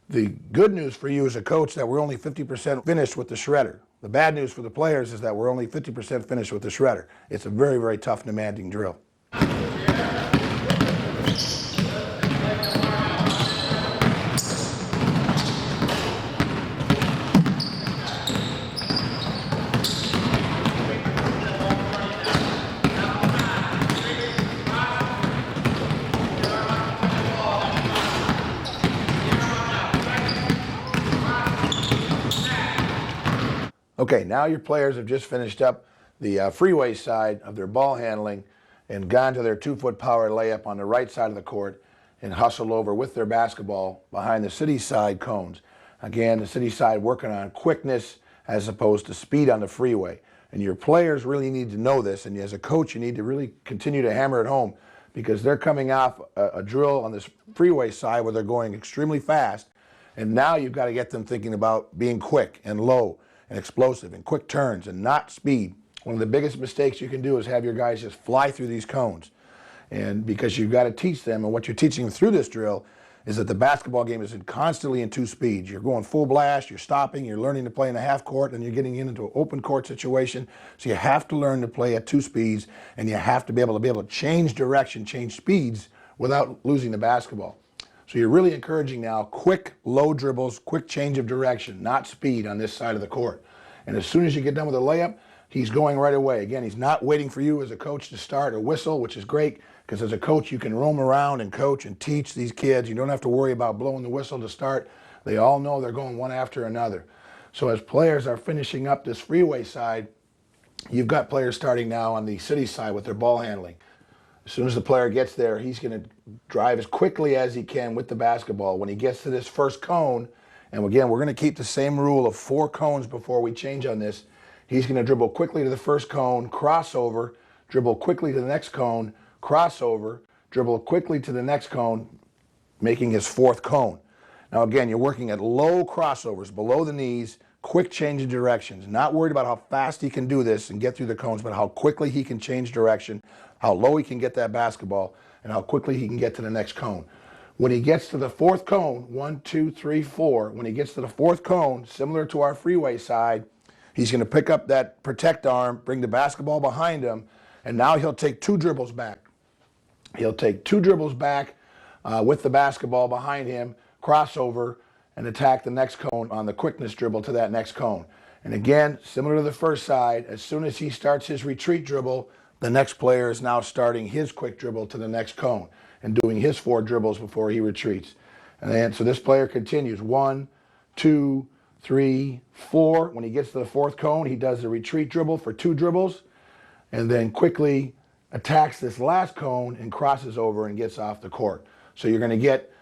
The good news for you as a coach that we're only 50% finished with the shredder. The bad news for the players is that we're only 50% finished with the shredder. It's a very, very tough, demanding drill. Okay, now your players have just finished up the freeway side of their ball handling and gone to their 2-foot power layup on the right side of the court and hustled over with their basketball behind the city side cones. Again, the city side working on quickness as opposed to speed on the freeway. And your players really need to know this, and as a coach, you need to really continue to hammer it home because they're coming off a drill on this freeway side where they're going extremely fast, and now you've got to get them thinking about being quick and low and explosive and quick turns and not speed. One of the biggest mistakes you can do is have your guys just fly through these cones. And because you've got to teach them, and what you're teaching them through this drill is that the basketball game is constantly in 2 speeds. You're going full blast, you're stopping, you're learning to play in a half court, and you're getting into an open court situation. So you have to learn to play at 2 speeds, and you have to be able to change direction, change speeds without losing the basketball. So you're really encouraging now quick, low dribbles, quick change of direction, not speed on this side of the court. And as soon as you get done with a layup, he's going right away. Again, he's not waiting for you as a coach to start or whistle, which is great, because as a coach, you can roam around and coach and teach these kids. You don't have to worry about blowing the whistle to start. They all know they're going one after another. So as players are finishing up this freeway side, you've got players starting now on the city side with their ball handling. As soon as the player gets there, he's going to drive as quickly as he can with the basketball. When he gets to this first cone, and again, we're going to keep the same rule of 4 cones before we change on this. He's going to dribble quickly to the first cone, crossover, dribble quickly to the next cone, crossover, dribble quickly to the next cone, making his 4th cone. Now again, you're working at low crossovers, below the knees, quick change of directions. Not worried about how fast he can do this and get through the cones, but how quickly he can change direction, how low he can get that basketball, and how quickly he can get to the next cone. When he gets to the 4th cone, 1, 2, 3, 4, when he gets to the 4th cone, similar to our freeway side, he's going to pick up that protect arm, bring the basketball behind him, and now he'll take 2 dribbles back. He'll take 2 dribbles back with the basketball behind him, crossover, and attack the next cone on the quickness dribble to that next cone. And again, similar to the first side, as soon as he starts his retreat dribble, the next player is now starting his quick dribble to the next cone and doing his 4 dribbles before he retreats. And then, so this player continues 1, 2, 3, 4. When he gets to the 4th cone, he does the retreat dribble for 2 dribbles and then quickly attacks this last cone and crosses over and gets off the court. So you're going to get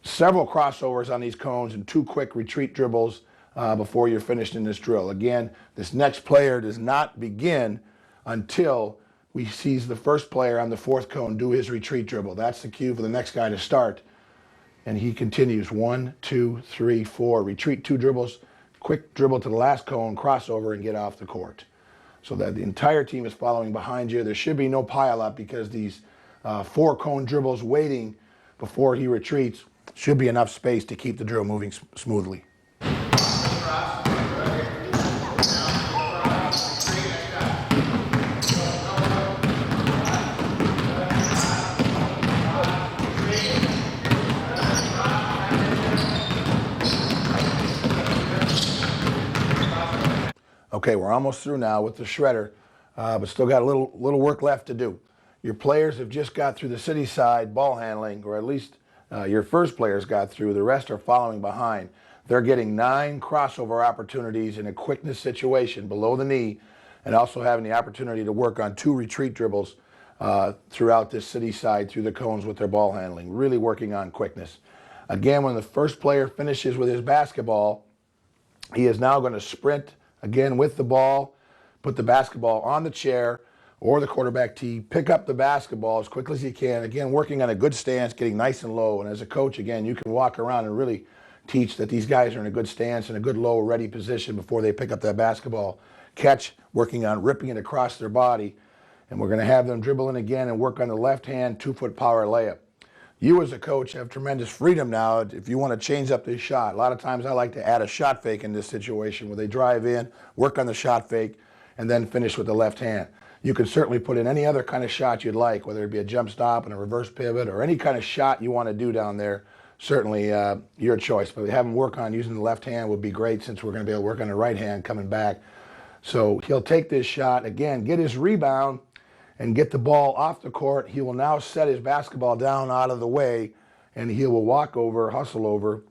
several crossovers on these cones and 2 quick retreat dribbles before you're finished in this drill. Again, this next player does not begin until we sees the first player on the 4th cone do his retreat dribble. That's the cue for the next guy to start. And he continues 1, 2, 3, 4, retreat 2 dribbles, quick dribble to the last cone, crossover, and get off the court. So that the entire team is following behind you. There should be no pile up because these 4 cone dribbles waiting before he retreats should be enough space to keep the drill moving smoothly. Okay, we're almost through now with the shredder, but still got a little work left to do. Your players have just got through the city side ball handling, or at least your first players got through. The rest are following behind. They're getting 9 crossover opportunities in a quickness situation below the knee, and also having the opportunity to work on 2 retreat dribbles throughout this city side through the cones with their ball handling, really working on quickness. Again, when the first player finishes with his basketball, he is now going to sprint again with the ball, put the basketball on the chair or the quarterback tee, pick up the basketball as quickly as you can. Again, working on a good stance, getting nice and low. And as a coach, again, you can walk around and really teach that these guys are in a good stance and a good low, ready position before they pick up that basketball. Catch, working on ripping it across their body. And we're going to have them dribble in again and work on the left hand 2-foot power layup. You as a coach have tremendous freedom now if you want to change up this shot. A lot of times I like to add a shot fake in this situation where they drive in, work on the shot fake, and then finish with the left hand. You can certainly put in any other kind of shot you'd like, whether it be a jump stop and a reverse pivot or any kind of shot you want to do down there. Certainly your choice. But have him work on using the left hand would be great since we're going to be able to work on the right hand coming back. So he'll take this shot, again, get his rebound, and get the ball off the court. He will now set his basketball down out of the way, and he will walk over, hustle over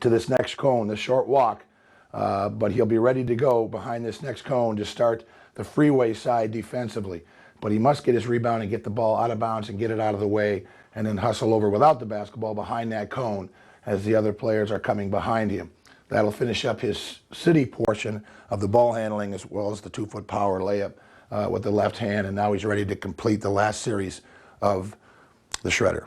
to this next cone, the short walk. But he'll be ready to go behind this next cone to start the freeway side defensively. But he must get his rebound and get the ball out of bounds and get it out of the way, and then hustle over without the basketball behind that cone as the other players are coming behind him. That'll finish up his city portion of the ball handling as well as the 2-foot power layup with the left hand, and now he's ready to complete the last series of the shredder.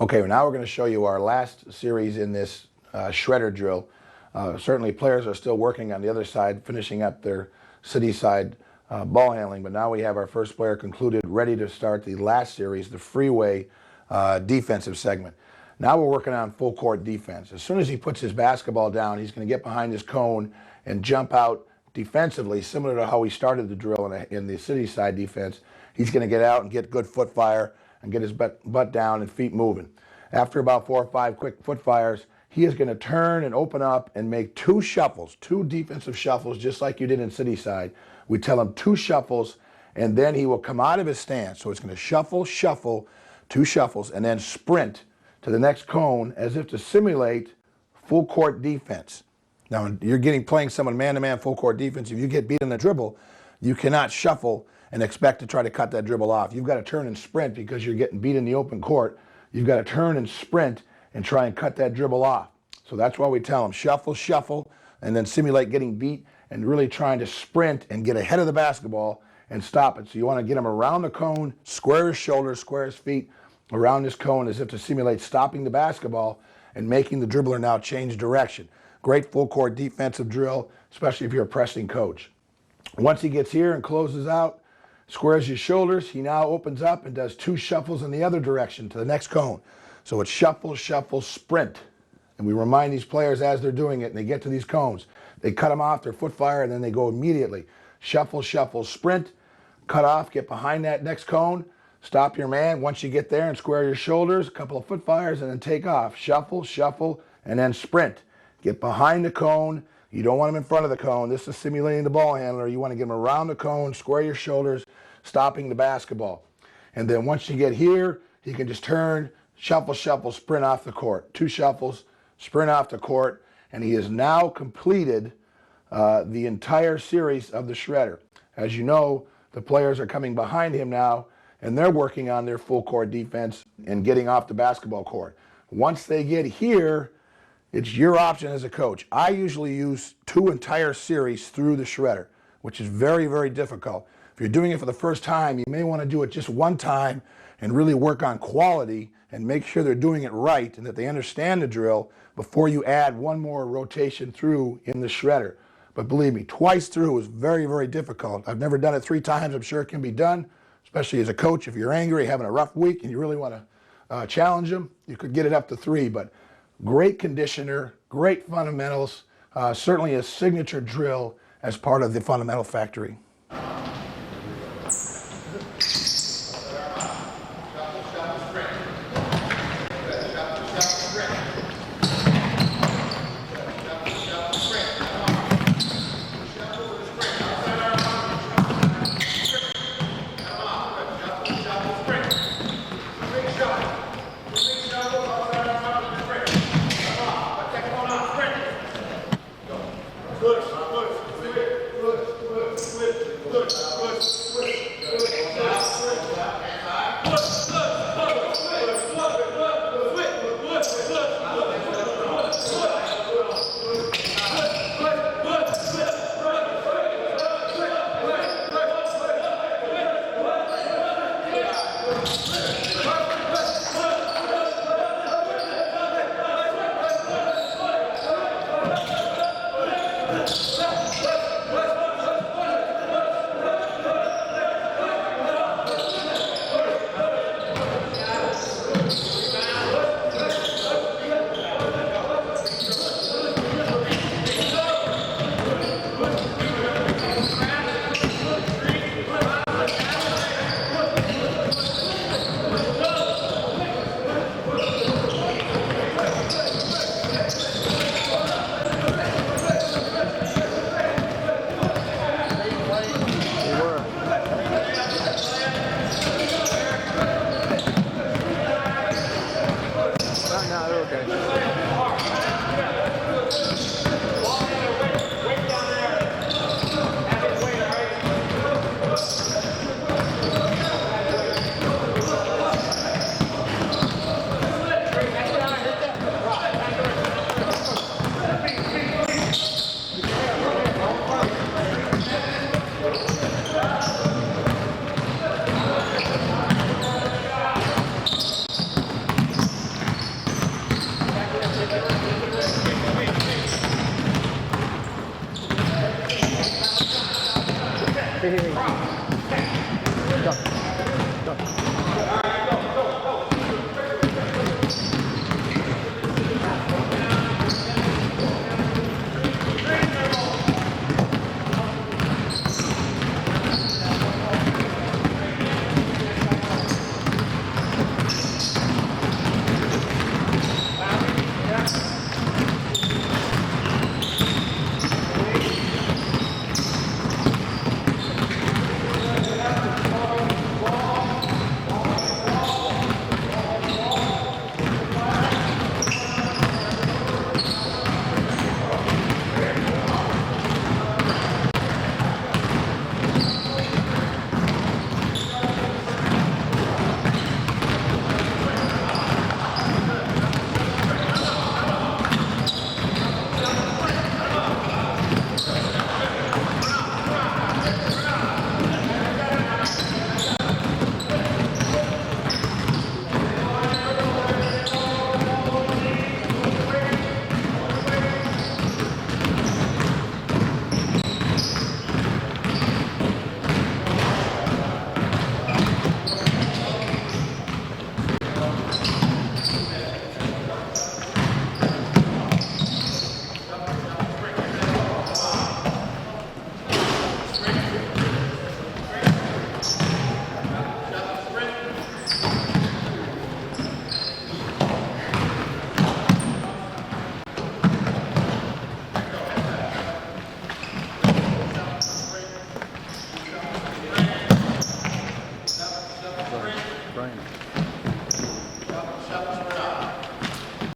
Okay, well, now we're going to show you our last series in this shredder drill. Certainly players are still working on the other side, finishing up their city side ball handling, but now we have our first player concluded, ready to start the last series, the freeway defensive segment. Now we're working on full court defense. As soon as he puts his basketball down, he's going to get behind his cone and jump out defensively, similar to how we started the drill in the city side defense. He's going to get out and get good foot fire and get his butt down and feet moving. After about 4 or 5 quick foot fires, he is going to turn and open up and make 2 shuffles, 2 defensive shuffles, just like you did in city side. We tell him 2 shuffles, and then he will come out of his stance. So it's going to shuffle, shuffle, 2 shuffles, and then sprint to the next cone as if to simulate full court defense. Now, you're playing someone man-to-man full court defense. If you get beat in the dribble, you cannot shuffle and expect to try to cut that dribble off. You've got to turn and sprint because you're getting beat in the open court. You've got to turn and sprint and try and cut that dribble off. So that's why we tell them shuffle, shuffle, and then simulate getting beat and really trying to sprint and get ahead of the basketball and stop it. So you want to get him around the cone, square his shoulders, square his feet around this cone as if to simulate stopping the basketball and making the dribbler now change direction. Great full court defensive drill, especially if you're a pressing coach. Once he gets here and closes out, squares his shoulders, he now opens up and does 2 shuffles in the other direction to the next cone. So it's shuffle, shuffle, sprint. And we remind these players as they're doing it and they get to these cones, they cut them off their foot fire and then they go immediately. Shuffle, shuffle, sprint, cut off, get behind that next cone, stop your man. Once you get there and square your shoulders, a couple of foot fires and then take off. Shuffle, shuffle, and then sprint. Get behind the cone. You don't want him in front of the cone. This is simulating the ball handler. You want to get him around the cone, square your shoulders, stopping the basketball. And then once you get here, he can just turn, shuffle, shuffle, sprint off the court. 2 shuffles, sprint off the court, and he has now completed the entire series of the shredder. As you know, the players are coming behind him now, and they're working on their full court defense and getting off the basketball court. Once they get here, it's your option as a coach. I usually use 2 entire series through the shredder, which is very, very difficult. If you're doing it for the first time, you may want to do it just one time and really work on quality and make sure they're doing it right and that they understand the drill before you add one more rotation through in the shredder. But believe me, twice through is very, very difficult. I've never done it 3 times. I'm sure it can be done, especially as a coach. If you're angry, having a rough week, and you really want to challenge them, you could get it up to 3. But great conditioner, great fundamentals, certainly a signature drill as part of the fundamental factory. Hey, hey, hey. Stop. Stop.